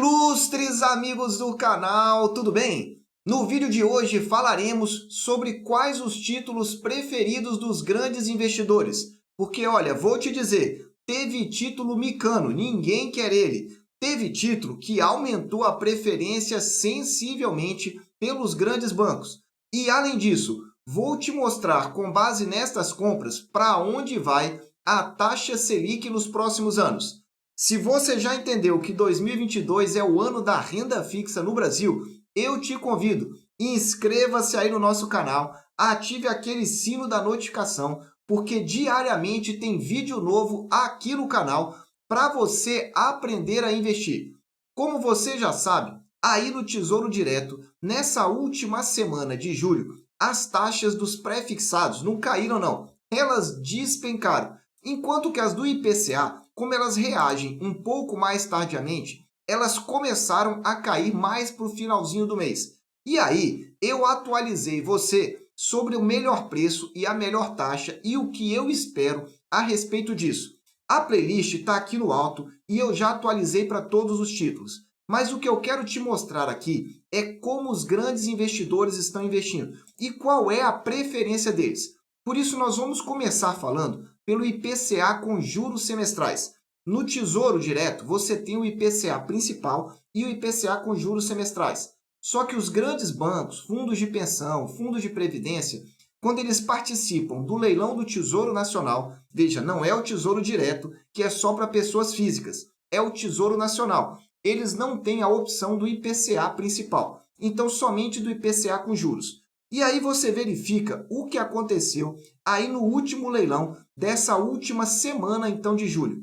Ilustres amigos do canal, tudo bem? No vídeo de hoje falaremos sobre quais os títulos preferidos dos grandes investidores. Porque, olha, vou te dizer, teve título micano, ninguém quer ele. Teve título que aumentou a preferência sensivelmente pelos grandes bancos. E, além disso, vou te mostrar, com base nestas compras, para onde vai a taxa Selic nos próximos anos. Se você já entendeu que 2022 é o ano da renda fixa no Brasil, eu te convido, inscreva-se aí no nosso canal, ative aquele sino da notificação, porque diariamente tem vídeo novo aqui no canal para você aprender a investir. Como você já sabe, aí no Tesouro Direto, nessa última semana de julho, as taxas dos pré-fixados não caíram não, elas despencaram. Enquanto que as do IPCA, como elas reagem um pouco mais tardiamente, elas começaram a cair mais para o finalzinho do mês. E aí, eu atualizei você sobre o melhor preço e a melhor taxa e o que eu espero a respeito disso. A playlist está aqui no alto e eu já atualizei para todos os títulos. Mas o que eu quero te mostrar aqui é como os grandes investidores estão investindo e qual é a preferência deles. Por isso, nós vamos começar falando pelo IPCA com juros semestrais. No Tesouro Direto, você tem o IPCA principal e o IPCA com juros semestrais. Só que os grandes bancos, fundos de pensão, fundos de previdência, quando eles participam do leilão do Tesouro Nacional, veja, não é o Tesouro Direto, que é só para pessoas físicas, é o Tesouro Nacional. Eles não têm a opção do IPCA principal, então somente do IPCA com juros. E aí você verifica o que aconteceu aí no último leilão dessa última semana, então, de julho.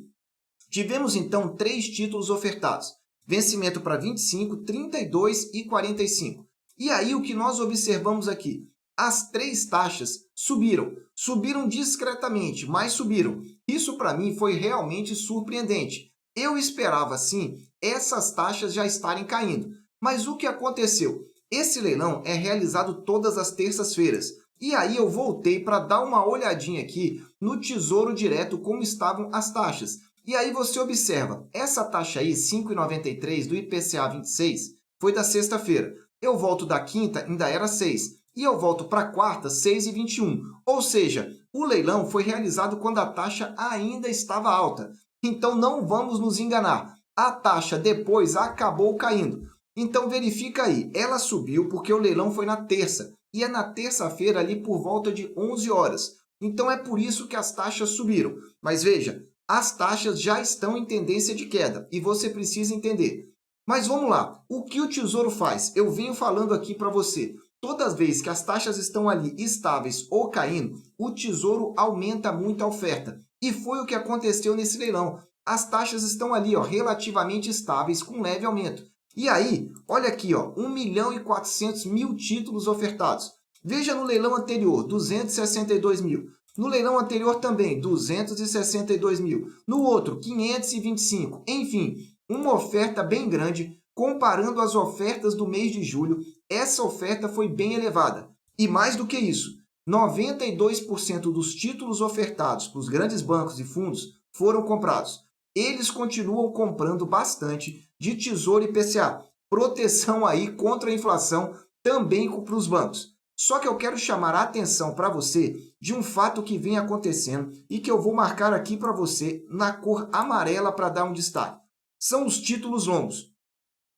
Tivemos, então, 3 títulos ofertados. Vencimento para 25, 32 e 45. E aí o que nós observamos aqui? As 3 taxas subiram. Subiram discretamente, mas subiram. Isso para mim foi realmente surpreendente. Eu esperava, sim, essas taxas já estarem caindo. Mas o que aconteceu? Esse leilão é realizado todas as terças-feiras. E aí eu voltei para dar uma olhadinha aqui no Tesouro Direto como estavam as taxas. E aí você observa, essa taxa aí, 5,93 do IPCA 26, foi da sexta-feira. Eu volto da quinta, ainda era 6. E eu volto para a quarta, 6,21. Ou seja, o leilão foi realizado quando a taxa ainda estava alta. Então não vamos nos enganar. A taxa depois acabou caindo. Então verifica aí, ela subiu porque o leilão foi na terça. E é na terça-feira ali por volta de 11 horas. Então é por isso que as taxas subiram. Mas veja, as taxas já estão em tendência de queda e você precisa entender. Mas vamos lá, o que o Tesouro faz? Eu venho falando aqui para você. Toda vez que as taxas estão ali estáveis ou caindo, o Tesouro aumenta muito a oferta. E foi o que aconteceu nesse leilão. As taxas estão ali, relativamente estáveis, com leve aumento. E aí, olha aqui, 1.400.000 títulos ofertados. Veja no leilão anterior, 262 mil. No leilão anterior também, 262 mil. No outro, 525. Enfim, uma oferta bem grande. Comparando as ofertas do mês de julho, essa oferta foi bem elevada. E mais do que isso, 92% dos títulos ofertados para os grandes bancos e fundos foram comprados. Eles continuam comprando bastante de Tesouro IPCA. Proteção aí contra a inflação também para os bancos. Só que eu quero chamar a atenção para você de um fato que vem acontecendo e que eu vou marcar aqui para você na cor amarela para dar um destaque. São os títulos longos.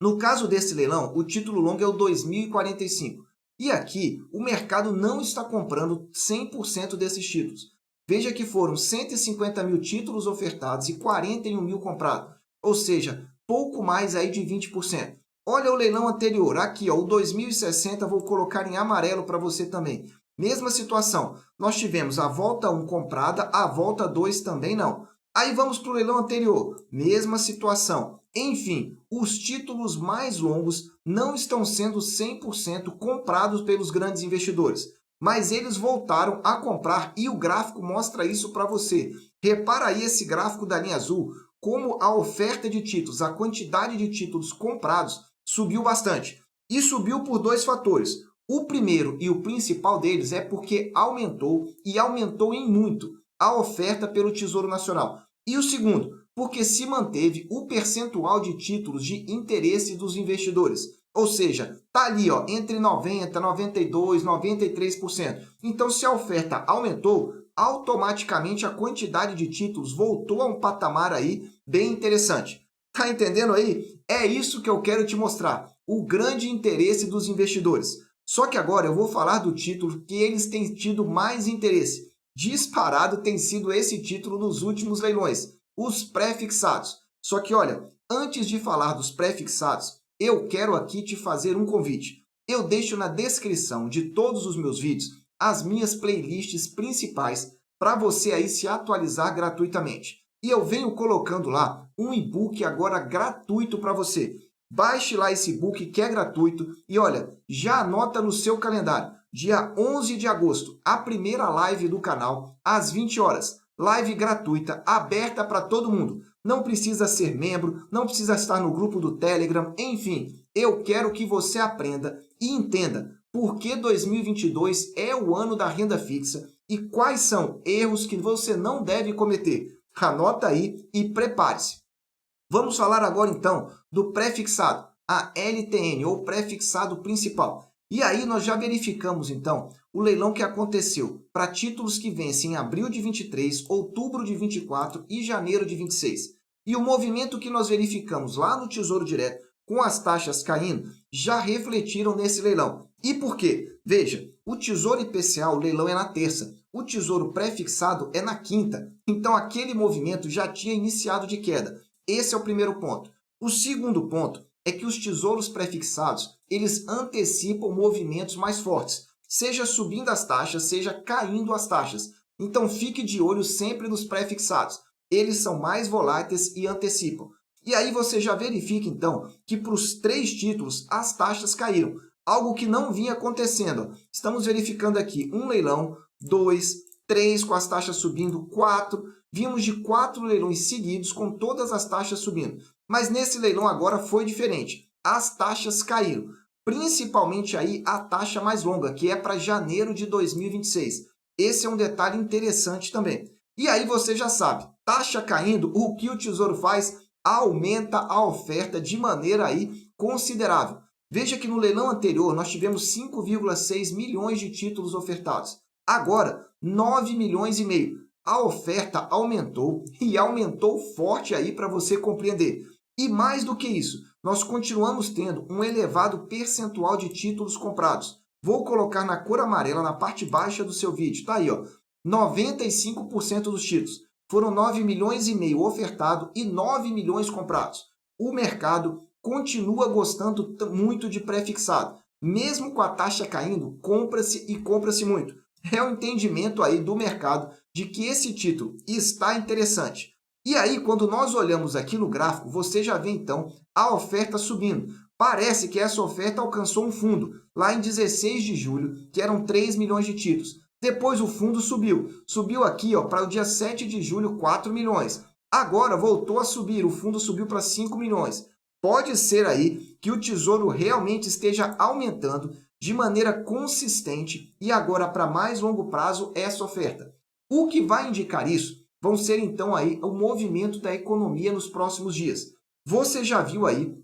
No caso desse leilão, o título longo é o 2045. E aqui, o mercado não está comprando 100% desses títulos. Veja que foram 150 mil títulos ofertados e 41 mil comprados. Ou seja, pouco mais aí de 20%. Olha o leilão anterior, aqui, o 2060, vou colocar em amarelo para você também. Mesma situação, nós tivemos a volta 1 comprada, a volta 2 também não. Aí vamos para o leilão anterior, mesma situação. Enfim, os títulos mais longos não estão sendo 100% comprados pelos grandes investidores, mas eles voltaram a comprar e o gráfico mostra isso para você. Repara aí esse gráfico da linha azul, como a oferta de títulos, a quantidade de títulos comprados subiu bastante. E subiu por 2 fatores. O primeiro e o principal deles é porque aumentou e aumentou em muito a oferta pelo Tesouro Nacional. E o segundo, Porque se manteve o percentual de títulos de interesse dos investidores. Ou seja, está ali ó, entre 90%, 92%, 93%. Então, se a oferta aumentou, automaticamente a quantidade de títulos voltou a um patamar aí bem interessante. Tá entendendo aí? É isso que eu quero te mostrar, o grande interesse dos investidores. Só que agora eu vou falar do título que eles têm tido mais interesse. Disparado tem sido esse título nos últimos leilões, os pré-fixados. Só que olha, antes de falar dos pré-fixados, eu quero aqui te fazer um convite. Eu deixo na descrição de todos os meus vídeos as minhas playlists principais para você aí se atualizar gratuitamente. E eu venho colocando lá um e-book agora gratuito para você. Baixe lá esse e-book que é gratuito e olha, já anota no seu calendário. Dia 11 de agosto, a primeira live do canal, às 20 horas. Live gratuita, aberta para todo mundo. Não precisa ser membro, não precisa estar no grupo do Telegram, enfim. Eu quero que você aprenda e entenda por que 2022 é o ano da renda fixa e quais são erros que você não deve cometer. Anota aí e prepare-se. Vamos falar agora então do pré-fixado, a LTN ou pré-fixado principal. E aí nós já verificamos então o leilão que aconteceu para títulos que vencem em abril de 23, outubro de 24 e janeiro de 26. E o movimento que nós verificamos lá no Tesouro Direto com as taxas caindo já refletiram nesse leilão. E por quê? Veja, o Tesouro IPCA, o leilão é na terça, o Tesouro pré-fixado é na quinta. Então aquele movimento já tinha iniciado de queda. Esse é o primeiro ponto. O segundo ponto é que os tesouros pré-fixados, eles antecipam movimentos mais fortes, seja subindo as taxas, seja caindo as taxas. Então fique de olho sempre nos pré-fixados. Eles são mais voláteis e antecipam. E aí você já verifica então que para os 3 títulos as taxas caíram, algo que não vinha acontecendo. Estamos verificando aqui um leilão, 2, 3 com as taxas subindo, 4. Vimos de 4 leilões seguidos com todas as taxas subindo. Mas nesse leilão agora foi diferente. As taxas caíram, principalmente aí a taxa mais longa, que é para janeiro de 2026. Esse é um detalhe interessante também. E aí você já sabe, taxa caindo, o que o Tesouro faz? Aumenta a oferta de maneira aí considerável. Veja que no leilão anterior nós tivemos 5,6 milhões de títulos ofertados. Agora, 9 milhões e meio. A oferta aumentou e aumentou forte aí para você compreender. E mais do que isso, nós continuamos tendo um elevado percentual de títulos comprados. Vou colocar na cor amarela na parte baixa do seu vídeo. Está aí, ó, 95% dos títulos. Foram 9 milhões e meio ofertados e 9 milhões comprados. O mercado continua gostando muito de pré-fixado. Mesmo com a taxa caindo, compra-se e compra-se muito. É o entendimento aí do mercado de que esse título está interessante. E aí, quando nós olhamos aqui no gráfico, você já vê então a oferta subindo. Parece que essa oferta alcançou um fundo, lá em 16 de julho, que eram 3 milhões de títulos. Depois o fundo subiu. Subiu aqui para o dia 7 de julho, 4 milhões. Agora voltou a subir, o fundo subiu para 5 milhões. Pode ser aí que o Tesouro realmente esteja aumentando de maneira consistente e agora para mais longo prazo essa oferta. O que vai indicar isso vão ser então aí o movimento da economia nos próximos dias. Você já viu aí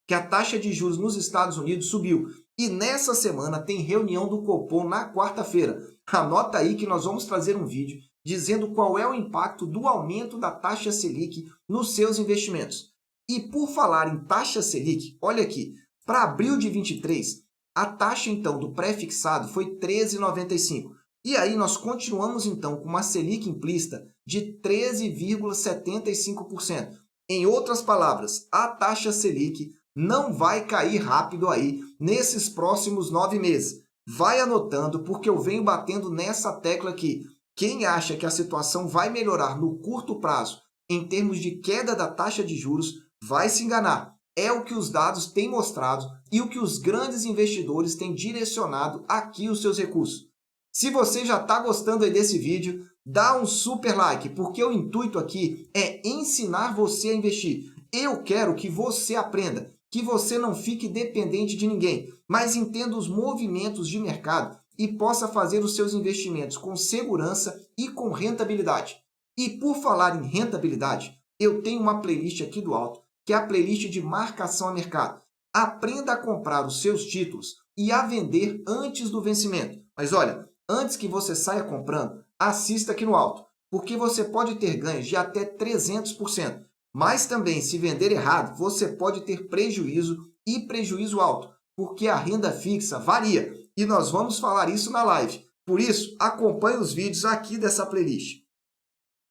que a taxa de juros nos Estados Unidos subiu e nessa semana tem reunião do Copom na quarta-feira. Anota aí que nós vamos trazer um vídeo dizendo qual é o impacto do aumento da taxa Selic nos seus investimentos. E por falar em taxa Selic, olha aqui, para abril de 23, a taxa então do pré-fixado foi 13,95. E aí nós continuamos então com uma Selic implícita de 13,75%. Em outras palavras, a taxa Selic não vai cair rápido aí nesses próximos 9 meses. Vai anotando, porque eu venho batendo nessa tecla aqui. Quem acha que a situação vai melhorar no curto prazo em termos de queda da taxa de juros, vai se enganar. É o que os dados têm mostrado e o que os grandes investidores têm direcionado aqui os seus recursos. Se você já está gostando aí desse vídeo, dá um super like, porque o intuito aqui é ensinar você a investir. Eu quero que você aprenda, que você não fique dependente de ninguém, mas entenda os movimentos de mercado e possa fazer os seus investimentos com segurança e com rentabilidade. E por falar em rentabilidade, eu tenho uma playlist aqui do alto, que é a playlist de marcação a mercado. Aprenda a comprar os seus títulos e a vender antes do vencimento. Mas olha, antes que você saia comprando, assista aqui no alto, porque você pode ter ganhos de até 300%. Mas também, se vender errado, você pode ter prejuízo e prejuízo alto, porque a renda fixa varia. E nós vamos falar isso na live. Por isso, acompanhe os vídeos aqui dessa playlist.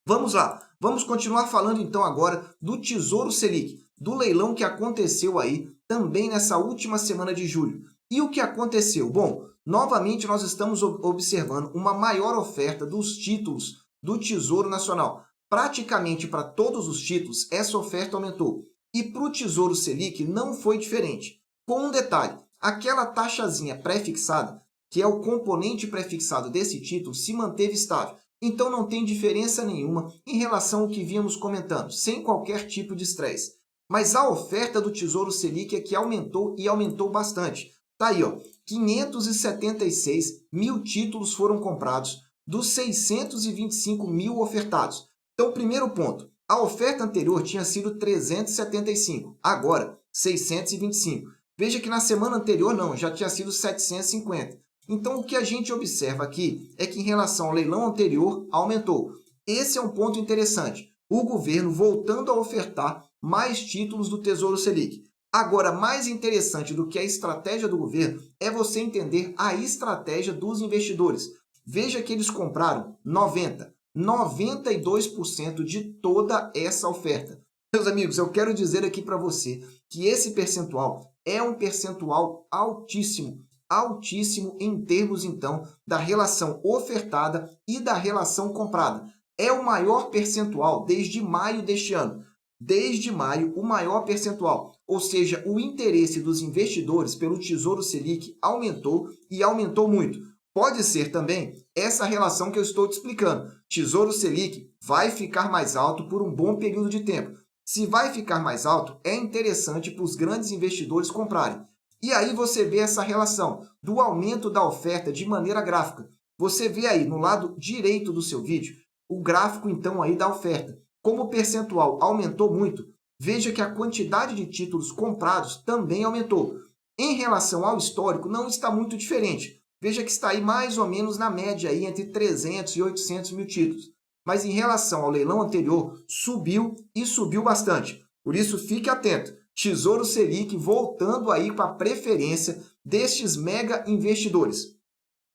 Vamos lá, vamos continuar falando então agora do Tesouro Selic, do leilão que aconteceu aí também nessa última semana de julho. E o que aconteceu? Bom, novamente nós estamos observando uma maior oferta dos títulos do Tesouro Nacional. Praticamente para todos os títulos, essa oferta aumentou. E para o Tesouro Selic não foi diferente. Com um detalhe, aquela taxazinha pré-fixada, que é o componente pré-fixado desse título, se manteve estável. Então não tem diferença nenhuma em relação ao que vínhamos comentando, sem qualquer tipo de estresse. Mas a oferta do Tesouro Selic é que aumentou e aumentou bastante. Tá aí, ó, 576 mil títulos foram comprados dos 625 mil ofertados. Então, primeiro ponto, a oferta anterior tinha sido 375, agora 625. Veja que na semana anterior não, já tinha sido 750. Então, o que a gente observa aqui é que em relação ao leilão anterior, aumentou. Esse é um ponto interessante. O governo voltando a ofertar mais títulos do Tesouro Selic. Agora, mais interessante do que a estratégia do governo é você entender a estratégia dos investidores. Veja que eles compraram 92% de toda essa oferta. Meus amigos, eu quero dizer aqui para você que esse percentual é um percentual altíssimo. Altíssimo em termos, então, da relação ofertada e da relação comprada. É o maior percentual desde maio deste ano. Desde maio, o maior percentual. Ou seja, o interesse dos investidores pelo Tesouro Selic aumentou e aumentou muito. Pode ser também essa relação que eu estou te explicando. Tesouro Selic vai ficar mais alto por um bom período de tempo. Se vai ficar mais alto, é interessante para os grandes investidores comprarem. E aí você vê essa relação do aumento da oferta de maneira gráfica. Você vê aí no lado direito do seu vídeo o gráfico então aí da oferta. Como o percentual aumentou muito, veja que a quantidade de títulos comprados também aumentou. Em relação ao histórico, não está muito diferente. Veja que está aí mais ou menos na média aí entre 300 e 800 mil títulos. Mas em relação ao leilão anterior, subiu e subiu bastante. Por isso, fique atento. Tesouro Selic voltando aí para a preferência destes mega investidores.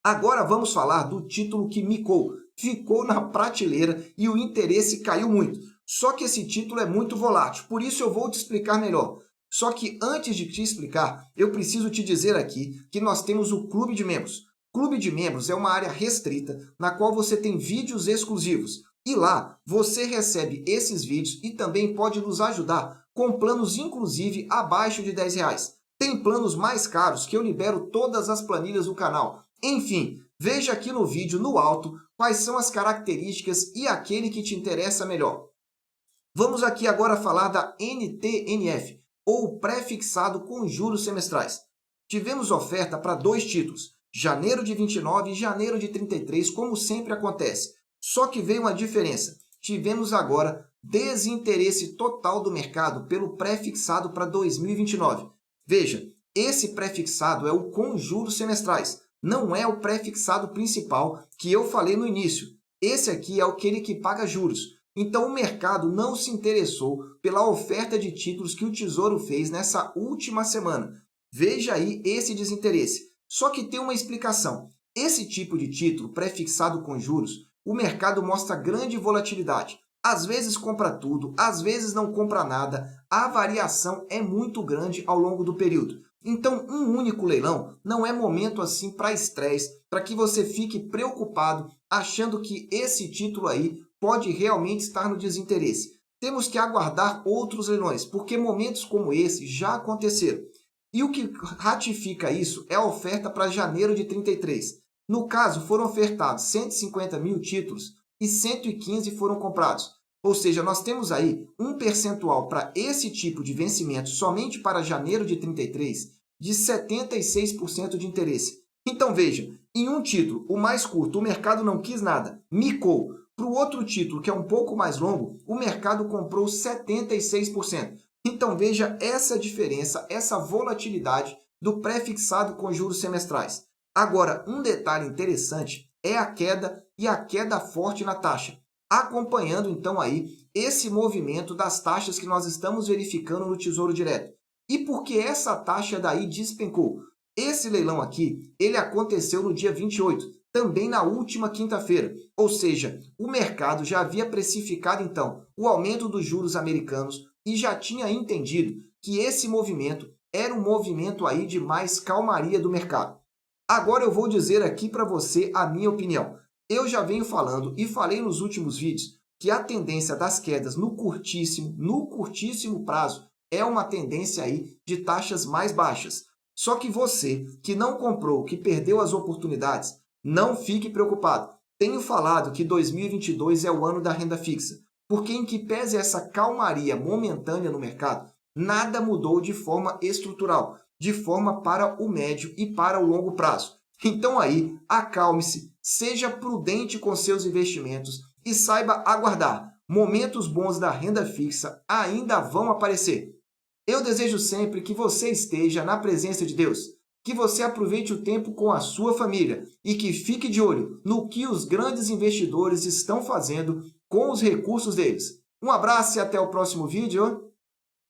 Agora vamos falar do título que micou, ficou na prateleira e o interesse caiu muito. Só que esse título é muito volátil, por isso eu vou te explicar melhor. Só que antes de te explicar, eu preciso te dizer aqui que nós temos o Clube de Membros. Clube de Membros é uma área restrita na qual você tem vídeos exclusivos. E lá você recebe esses vídeos e também pode nos ajudar com planos inclusive abaixo de R$10. Tem planos mais caros que eu libero todas as planilhas do canal. Enfim, veja aqui no vídeo no alto quais são as características e aquele que te interessa melhor. Vamos aqui agora falar da NTNF, ou pré-fixado com juros semestrais. Tivemos oferta para dois títulos, janeiro de 29 e janeiro de 33, como sempre acontece. Só que veio uma diferença. Tivemos agora desinteresse total do mercado pelo pré-fixado para 2029. Veja, esse pré-fixado é o com juros semestrais, não é o pré-fixado principal que eu falei no início. Esse aqui é aquele que paga juros. Então, o mercado não se interessou pela oferta de títulos que o Tesouro fez nessa última semana. Veja aí esse desinteresse. Só que tem uma explicação. Esse tipo de título pré-fixado com juros, o mercado mostra grande volatilidade. Às vezes compra tudo, às vezes não compra nada. A variação é muito grande ao longo do período. Então, um único leilão não é momento assim para estresse, para que você fique preocupado achando que esse título aí pode realmente estar no desinteresse. Temos que aguardar outros leilões, porque momentos como esse já aconteceram. E o que ratifica isso é a oferta para janeiro de 33. No caso, foram ofertados 150 mil títulos e 115 foram comprados. Ou seja, nós temos aí um percentual para esse tipo de vencimento somente para janeiro de 33 de 76% de interesse. Então veja, em um título, o mais curto, o mercado não quis nada, micou. Para o outro título, que é um pouco mais longo, o mercado comprou 76%. Então veja essa diferença, essa volatilidade do pré-fixado com juros semestrais. Agora, um detalhe interessante é a queda e a queda forte na taxa, acompanhando então aí esse movimento das taxas que nós estamos verificando no Tesouro Direto. E por que essa taxa daí despencou? Esse leilão aqui, ele aconteceu no dia 28, também na última quinta-feira. Ou seja, o mercado já havia precificado então o aumento dos juros americanos e já tinha entendido que esse movimento era um movimento aí de mais calmaria do mercado. Agora eu vou dizer aqui para você a minha opinião. Eu já venho falando e falei nos últimos vídeos que a tendência das quedas no curtíssimo prazo é uma tendência aí de taxas mais baixas. Só que você que não comprou, que perdeu as oportunidades, não fique preocupado. Tenho falado que 2022 é o ano da renda fixa, porque em que pese essa calmaria momentânea no mercado, nada mudou de forma estrutural, de forma para o médio e para o longo prazo. Então aí, acalme-se, seja prudente com seus investimentos e saiba aguardar. Momentos bons da renda fixa ainda vão aparecer. Eu desejo sempre que você esteja na presença de Deus, que você aproveite o tempo com a sua família e que fique de olho no que os grandes investidores estão fazendo com os recursos deles. Um abraço e até o próximo vídeo.